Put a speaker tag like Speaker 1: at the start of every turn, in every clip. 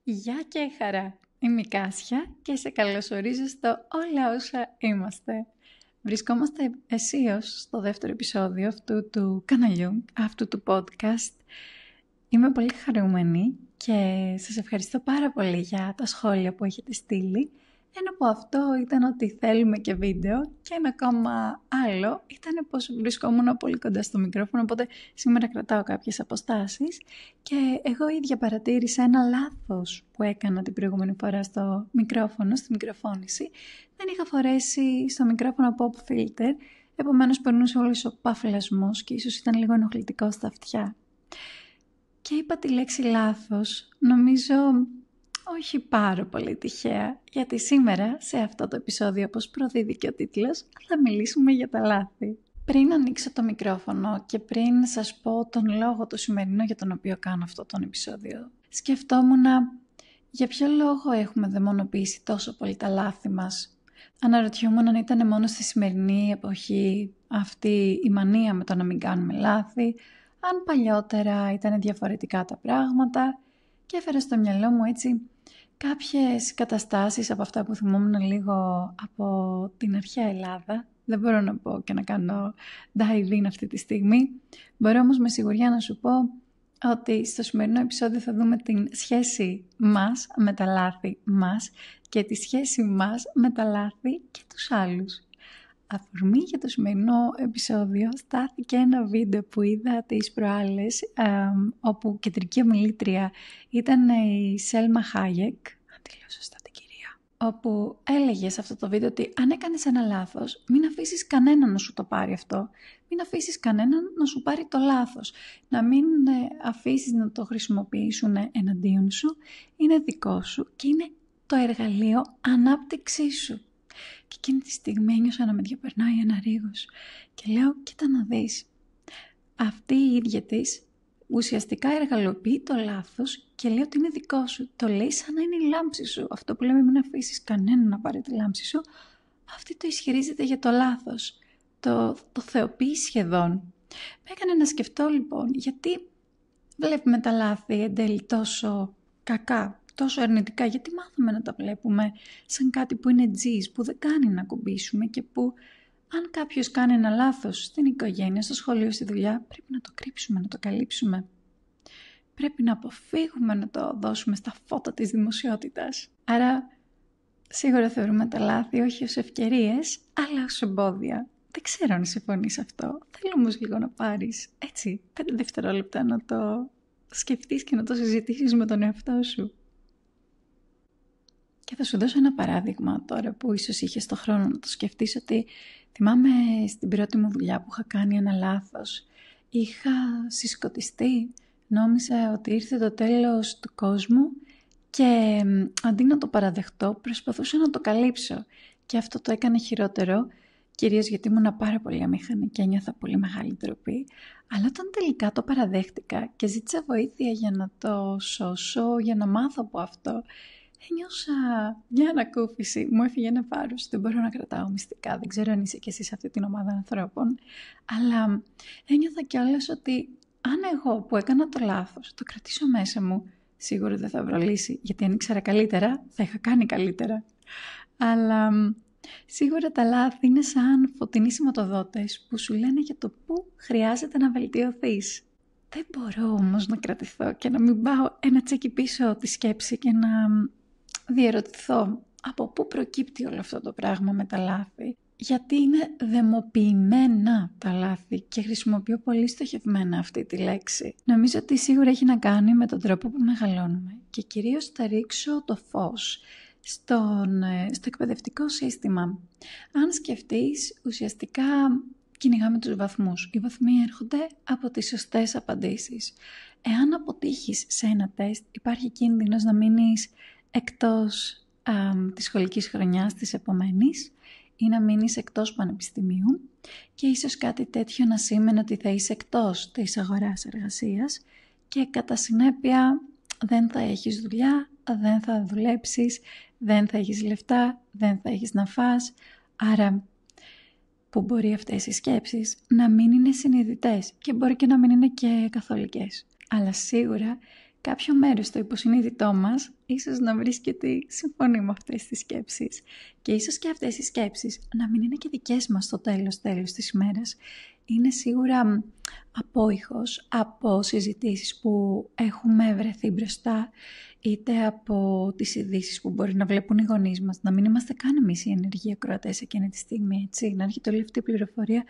Speaker 1: Γεια και χαρά! Είμαι η Κάσια και σε καλωσορίζω στο Όλα Όσα Είμαστε. Βρισκόμαστε αισίως στο δεύτερο επεισόδιο αυτού του καναλιού, αυτού του podcast. Είμαι πολύ χαρούμενη και σας ευχαριστώ πάρα πολύ για τα σχόλια που έχετε στείλει. Ένα από αυτό ήταν ότι θέλουμε και βίντεο και ένα ακόμα άλλο ήταν πως βρισκόμουν πολύ κοντά στο μικρόφωνο, οπότε σήμερα κρατάω κάποιες αποστάσεις και εγώ ίδια παρατήρησα ένα λάθος που έκανα την προηγούμενη φορά στο μικρόφωνο, στη μικροφώνηση. Δεν είχα φορέσει στο μικρόφωνο pop filter, επομένως περνούσε όλος ο παφλασμός και ίσως ήταν λίγο ενοχλητικό στα αυτιά. Και είπα τη λέξη λάθος, νομίζω όχι πάρα πολύ τυχαία, γιατί σήμερα σε αυτό το επεισόδιο, όπως προδίδει και ο τίτλος, θα μιλήσουμε για τα λάθη. Πριν ανοίξω το μικρόφωνο και πριν σας πω τον λόγο το σημερινό για τον οποίο κάνω αυτό το επεισόδιο, σκεφτόμουν για ποιο λόγο έχουμε δαιμονοποιήσει τόσο πολύ τα λάθη μας. Αναρωτιόμουν αν ήταν μόνο στη σημερινή εποχή αυτή η μανία με το να μην κάνουμε λάθη, αν παλιότερα ήταν διαφορετικά τα πράγματα, και έφερα στο μυαλό μου έτσι κάποιες καταστάσεις από αυτά που θυμόμουν λίγο από την αρχαία Ελλάδα. Δεν μπορώ να πω και να κάνω dive in αυτή τη στιγμή. Μπορώ όμως με σιγουριά να σου πω ότι στο σημερινό επεισόδιο θα δούμε την σχέση μας με τα λάθη μας και τη σχέση μας με τα λάθη και τους άλλους. Αφορμή για το σημερινό επεισόδιο στάθηκε ένα βίντεο που είδα τις προάλλες, όπου κεντρική ομιλήτρια ήταν η Σέλμα Χάγεκ, αν τη λέω σωστά την κυρία, όπου έλεγε σε αυτό το βίντεο ότι αν έκανες ένα λάθος, μην αφήσεις κανέναν να σου το πάρει αυτό, μην αφήσεις κανέναν να σου πάρει το λάθος, να μην αφήσεις να το χρησιμοποιήσουν εναντίον σου, είναι δικό σου και είναι το εργαλείο ανάπτυξής σου. Και εκείνη τη στιγμή ένιωσα να με διαπερνάει ένα ρίγος και λέω, κοίτα να δεις, αυτή η ίδια της ουσιαστικά εργαλοποιεί το λάθος και λέει ότι είναι δικό σου. Το λέει σαν να είναι η λάμψη σου. Αυτό που λέμε μην αφήσεις κανέναν να πάρει τη λάμψη σου, αυτή το ισχυρίζεται για το λάθος. Το θεοποιεί σχεδόν. Με έκανε να σκεφτώ λοιπόν γιατί βλέπουμε τα λάθη εν τέλει τόσο κακά, τόσο αρνητικά, γιατί μάθαμε να τα βλέπουμε σαν κάτι που είναι τζις, που δεν κάνει να ακουμπήσουμε και που αν κάποιος κάνει ένα λάθος στην οικογένεια, στο σχολείο, στη δουλειά, πρέπει να το κρύψουμε, να το καλύψουμε. Πρέπει να αποφύγουμε να το δώσουμε στα φώτα της δημοσιότητας. Άρα σίγουρα θεωρούμε τα λάθη όχι ως ευκαιρίες, αλλά ως εμπόδια. Δεν ξέρω αν συμφωνείς αυτό. Θέλω όμως λίγο να πάρεις έτσι 5 δευτερόλεπτα να το σκεφτείς και να το συζητήσεις με τον εαυτό σου. Και θα σου δώσω ένα παράδειγμα τώρα που ίσως είχες το χρόνο να το σκεφτείς, ότι θυμάμαι στην πρώτη μου δουλειά που είχα κάνει ένα λάθος. Είχα συσκοτιστεί, νόμιζα ότι ήρθε το τέλος του κόσμου και αντί να το παραδεχτώ προσπαθούσα να το καλύψω. Και αυτό το έκανε χειρότερο, κυρίως γιατί ήμουν πάρα πολύ αμήχανη και ένιωθα πολύ μεγάλη ντροπή. Αλλά όταν τελικά το παραδέχτηκα και ζήτησα βοήθεια για να το σώσω, για να μάθω από αυτό, ένιωσα μια ανακούφιση, μου έφυγε ένα βάρος, δεν μπορώ να κρατάω μυστικά, δεν ξέρω αν είσαι και εσύ σε αυτή την ομάδα ανθρώπων, αλλά ένιωθα κιόλας ότι αν εγώ που έκανα το λάθος το κρατήσω μέσα μου, σίγουρα δεν θα βρω λύση, γιατί αν ήξερα καλύτερα θα είχα κάνει καλύτερα. Αλλά σίγουρα τα λάθη είναι σαν φωτεινοί σηματοδότες που σου λένε για το πού χρειάζεται να βελτιωθείς. Δεν μπορώ όμως να κρατηθώ και να μην πάω ένα τσέκι πίσω τη σκέψη και να διερωτηθώ από πού προκύπτει όλο αυτό το πράγμα με τα λάθη. Γιατί είναι δαιμοποιημένα τα λάθη και χρησιμοποιώ πολύ στοχευμένα αυτή τη λέξη. Νομίζω ότι σίγουρα έχει να κάνει με τον τρόπο που μεγαλώνουμε και κυρίως θα ρίξω το φως στο εκπαιδευτικό σύστημα. Αν σκεφτείς, ουσιαστικά κυνηγάμε τους βαθμούς. Οι βαθμοί έρχονται από τις σωστές απαντήσεις. Εάν αποτύχεις σε ένα τεστ, υπάρχει κίνδυνος να μείνεις εκτός της σχολικής χρονιάς της επομένης ή να μείνεις εκτός πανεπιστημίου και ίσως κάτι τέτοιο να σήμαινε ότι θα είσαι εκτός της αγοράς εργασίας και κατά συνέπεια δεν θα έχεις δουλειά, δεν θα δουλέψεις, δεν θα έχεις λεφτά, δεν θα έχεις να φας. Άρα που μπορεί αυτές οι σκέψεις να μην είναι συνειδητές και μπορεί και να μην είναι και καθολικές. Αλλά σίγουρα κάποιο μέρος στο υποσυνείδητό μας ίσως να βρίσκεται συμφωνεί με αυτές τις σκέψεις. Και ίσως και αυτές οι σκέψεις να μην είναι και δικές μας στο τέλος της ημέρας. Είναι σίγουρα απόϊχος από συζητήσεις που έχουμε βρεθεί μπροστά, είτε από τις ειδήσεις που μπορεί να βλέπουν οι γονείς μας, να μην είμαστε καν εμείς οι ενεργοί ακροατές εκείνη τη στιγμή, έτσι, να έρχεται όλη αυτή η πληροφορία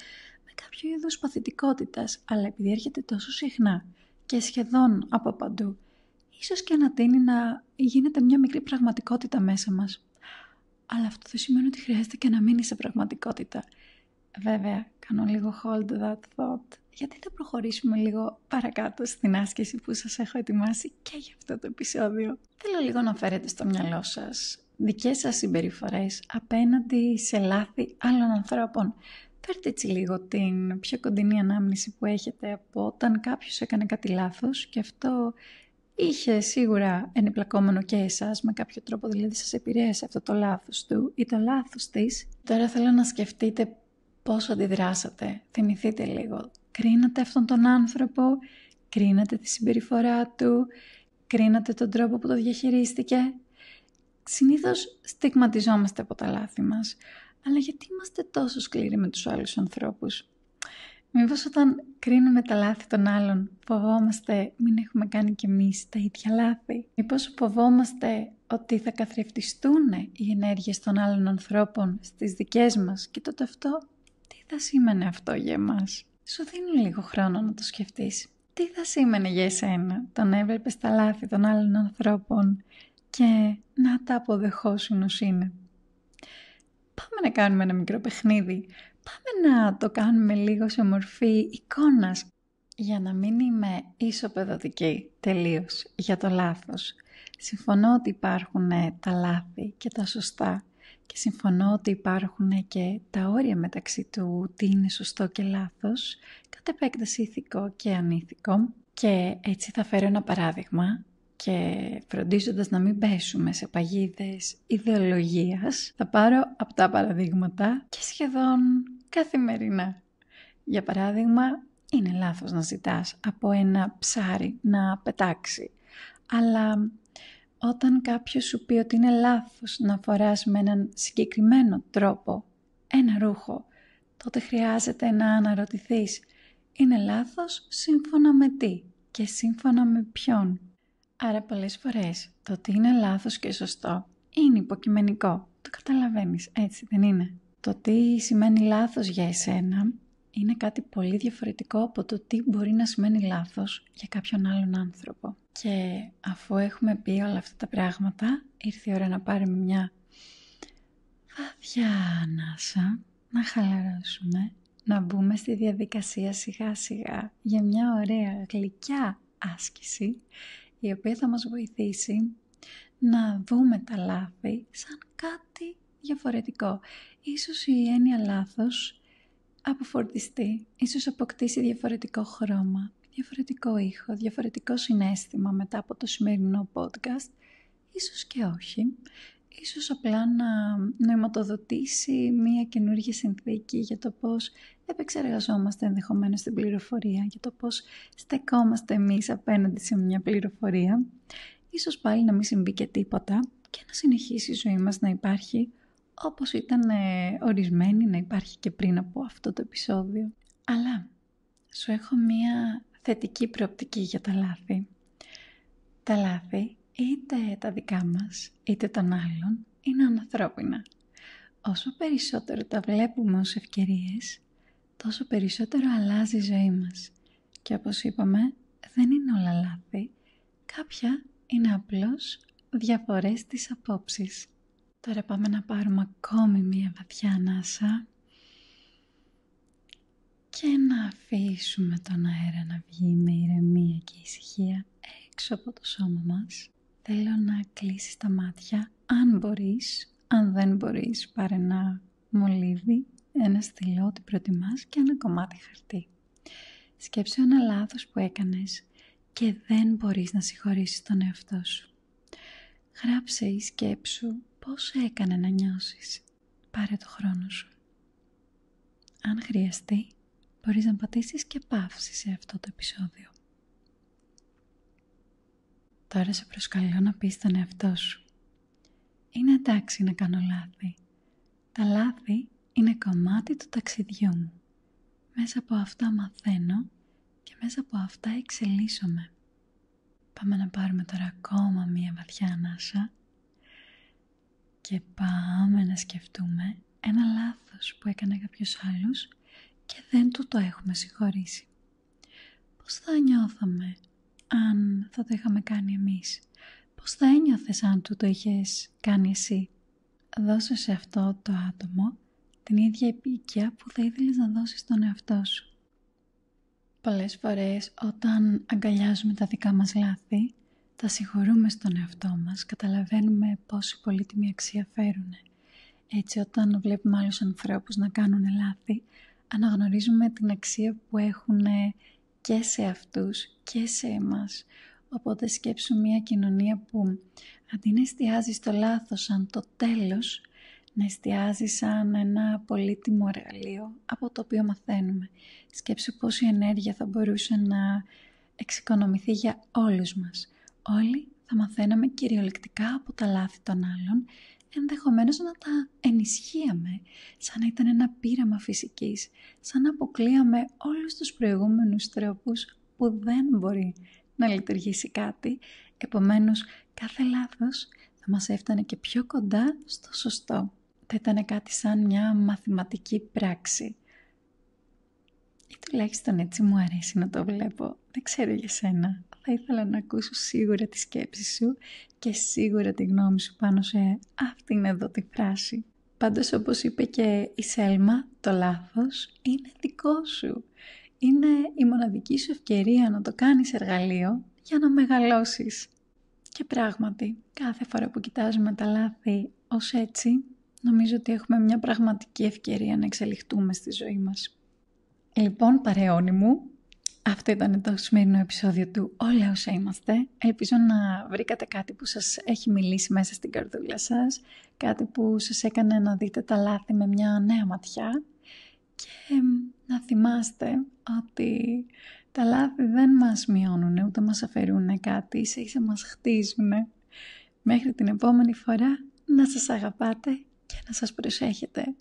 Speaker 1: με κάποιο είδους παθητικότητας, αλλά επειδή έρχεται τόσο συχνά και σχεδόν από παντού, ίσως και να τείνει να γίνεται μια μικρή πραγματικότητα μέσα μας. Αλλά αυτό δεν σημαίνει ότι χρειάζεται και να μείνει σε πραγματικότητα. Βέβαια, κάνω λίγο hold that thought, γιατί θα προχωρήσουμε λίγο παρακάτω στην άσκηση που σας έχω ετοιμάσει και για αυτό το επεισόδιο. Θέλω λίγο να φέρετε στο μυαλό σας δικές σας συμπεριφορές απέναντι σε λάθη άλλων ανθρώπων. Φέρτε έτσι λίγο την πιο κοντινή ανάμνηση που έχετε από όταν κάποιος έκανε κάτι λάθος και αυτό είχε σίγουρα ενεπλακόμενο και εσάς με κάποιο τρόπο, δηλαδή σας επηρέασε αυτό το λάθος του ή το λάθος της. Τώρα θέλω να σκεφτείτε πώς αντιδράσατε. Θυμηθείτε λίγο. Κρίνατε αυτόν τον άνθρωπο, κρίνατε τη συμπεριφορά του, κρίνατε τον τρόπο που το διαχειρίστηκε. Συνήθως στιγματιζόμαστε από τα λάθη μας. Αλλά γιατί είμαστε τόσο σκληροί με τους άλλους ανθρώπους? Μήπως όταν κρίνουμε τα λάθη των άλλων φοβόμαστε μην έχουμε κάνει κι εμείς τα ίδια λάθη? Μήπως φοβόμαστε ότι θα καθρεφτιστούν οι ενέργειες των άλλων ανθρώπων στις δικές μας και τότε αυτό, τι θα σήμαινε αυτό για εμάς? Σου δίνω λίγο χρόνο να το σκεφτείς. Τι θα σήμαινε για εσένα το να έβλεπες τα λάθη των άλλων ανθρώπων και να τα αποδεχόσουν ως είναι? Πάμε να κάνουμε ένα μικρό παιχνίδι. Πάμε να το κάνουμε λίγο σε μορφή εικόνας για να μην είμαι ισοπεδωτική τελείως για το λάθος. Συμφωνώ ότι υπάρχουν τα λάθη και τα σωστά και συμφωνώ ότι υπάρχουν και τα όρια μεταξύ του τι είναι σωστό και λάθος, κατ' επέκταση ηθικό και ανήθικο. Και έτσι θα φέρω ένα παράδειγμα και φροντίζοντας να μην πέσουμε σε παγίδες ιδεολογίας, θα πάρω αυτά παραδείγματα και σχεδόν καθημερινά. Για παράδειγμα, είναι λάθος να ζητάς από ένα ψάρι να πετάξει, αλλά όταν κάποιος σου πει ότι είναι λάθος να φοράς με έναν συγκεκριμένο τρόπο ένα ρούχο, τότε χρειάζεται να αναρωτηθείς, είναι λάθος σύμφωνα με τι και σύμφωνα με ποιον? Άρα πολλές φορές το ότι είναι λάθος και σωστό είναι υποκειμενικό. Το καταλαβαίνεις, έτσι δεν είναι? Το τι σημαίνει λάθος για εσένα είναι κάτι πολύ διαφορετικό από το τι μπορεί να σημαίνει λάθος για κάποιον άλλον άνθρωπο. Και αφού έχουμε πει όλα αυτά τα πράγματα, ήρθε η ώρα να πάρουμε μια βαθιά ανάσα, να χαλαρώσουμε, να μπούμε στη διαδικασία σιγά σιγά για μια ωραία γλυκιά άσκηση, η οποία θα μας βοηθήσει να δούμε τα λάθη σαν κάτι διαφορετικό. Ίσως η έννοια λάθος αποφορτιστεί, ίσως αποκτήσει διαφορετικό χρώμα, διαφορετικό ήχο, διαφορετικό συναίσθημα μετά από το σημερινό podcast, ίσως και όχι. Ίσως απλά να νοηματοδοτήσει μία καινούργια συνθήκη για το πώς επεξεργαζόμαστε ενδεχομένως την πληροφορία, για το πώς στεκόμαστε εμείς απέναντι σε μια πληροφορία. Ίσως πάλι να μην συμβεί και τίποτα και να συνεχίσει η ζωή μας να υπάρχει όπως ήταν ορισμένη να υπάρχει και πριν από αυτό το επεισόδιο. Αλλά σου έχω μία θετική προοπτική για τα λάθη. Τα λάθη, είτε τα δικά μας, είτε των άλλων, είναι ανθρώπινα. Όσο περισσότερο τα βλέπουμε ως ευκαιρίες, τόσο περισσότερο αλλάζει η ζωή μας. Και όπως είπαμε, δεν είναι όλα λάθη. Κάποια είναι απλώς διαφορές στις απόψεις. Τώρα πάμε να πάρουμε ακόμη μία βαθιά ανάσα και να αφήσουμε τον αέρα να βγει με ηρεμία και ησυχία έξω από το σώμα μας. Θέλω να κλείσεις τα μάτια, αν μπορείς. Αν δεν μπορείς, πάρε ένα μολύβι, ένα στυλό, ό,τι προτιμάς και ένα κομμάτι χαρτί. Σκέψου ένα λάθος που έκανες και δεν μπορείς να συγχωρήσεις τον εαυτό σου. Γράψε ή σκέψου πώς έκανε να νιώσεις. Πάρε το χρόνο σου. Αν χρειαστεί, μπορείς να πατήσεις και παύσεις σε αυτό το επεισόδιο. Τώρα σε προσκαλώ να πεις στον εαυτό σου. Είναι εντάξει να κάνω λάθη. Τα λάθη είναι κομμάτι του ταξιδιού μου. Μέσα από αυτά μαθαίνω και μέσα από αυτά εξελίσσομαι. Πάμε να πάρουμε τώρα ακόμα μία βαθιά ανάσα και πάμε να σκεφτούμε ένα λάθος που έκανε κάποιος άλλος και δεν του το έχουμε συγχωρήσει. Πώς θα νιώθαμε αν θα το είχαμε κάνει εμείς? Πώς θα ένιωθες αν του το είχες κάνει εσύ? Δώσε σε αυτό το άτομο την ίδια επίοικια που θα ήθελες να δώσεις στον εαυτό σου. Πολλές φορές όταν αγκαλιάζουμε τα δικά μας λάθη, τα συγχωρούμε στον εαυτό μας, καταλαβαίνουμε πόση πολύτιμη αξία φέρουν. Έτσι όταν βλέπουμε άλλους ανθρώπους να κάνουν λάθη, αναγνωρίζουμε την αξία που έχουν και σε αυτούς και σε εμάς. Οπότε σκέψου μια κοινωνία που αντί να εστιάζει στο λάθος σαν το τέλος, να εστιάζει σαν ένα πολύτιμο εργαλείο από το οποίο μαθαίνουμε. Σκέψου πόση ενέργεια θα μπορούσε να εξοικονομηθεί για όλους μας. Όλοι θα μαθαίναμε κυριολεκτικά από τα λάθη των άλλων, ενδεχομένως να τα ενισχύαμε, σαν να ήταν ένα πείραμα φυσικής, σαν να αποκλείαμε όλους τους προηγούμενους τρόπους που δεν μπορεί να λειτουργήσει κάτι. Επομένως, κάθε λάθος θα μας έφτανε και πιο κοντά στο σωστό. Θα ήταν κάτι σαν μια μαθηματική πράξη. Ή τουλάχιστον έτσι μου αρέσει να το βλέπω. Δεν ξέρω για σένα. Θα ήθελα να ακούσω σίγουρα τη σκέψη σου και σίγουρα τη γνώμη σου πάνω σε αυτήν εδώ τη φράση. Πάντως, όπως είπε και η Σέλμα, το λάθος είναι δικό σου. Είναι η μοναδική σου ευκαιρία να το κάνεις εργαλείο για να μεγαλώσεις. Και πράγματι, κάθε φορά που κοιτάζουμε τα λάθη ως έτσι, νομίζω ότι έχουμε μια πραγματική ευκαιρία να εξελιχτούμε στη ζωή μας. Λοιπόν, παρεώνι μου, αυτό ήταν το σημερινό επεισόδιο του Όλα Όσα Είμαστε. Ελπίζω να βρήκατε κάτι που σας έχει μιλήσει μέσα στην καρδούλα σας, κάτι που σας έκανε να δείτε τα λάθη με μια νέα ματιά και να θυμάστε ότι τα λάθη δεν μας μειώνουν, ούτε μας αφαιρούν κάτι, ίσα μας χτίζουν. Μέχρι την επόμενη φορά, να σας αγαπάτε και να σας προσέχετε.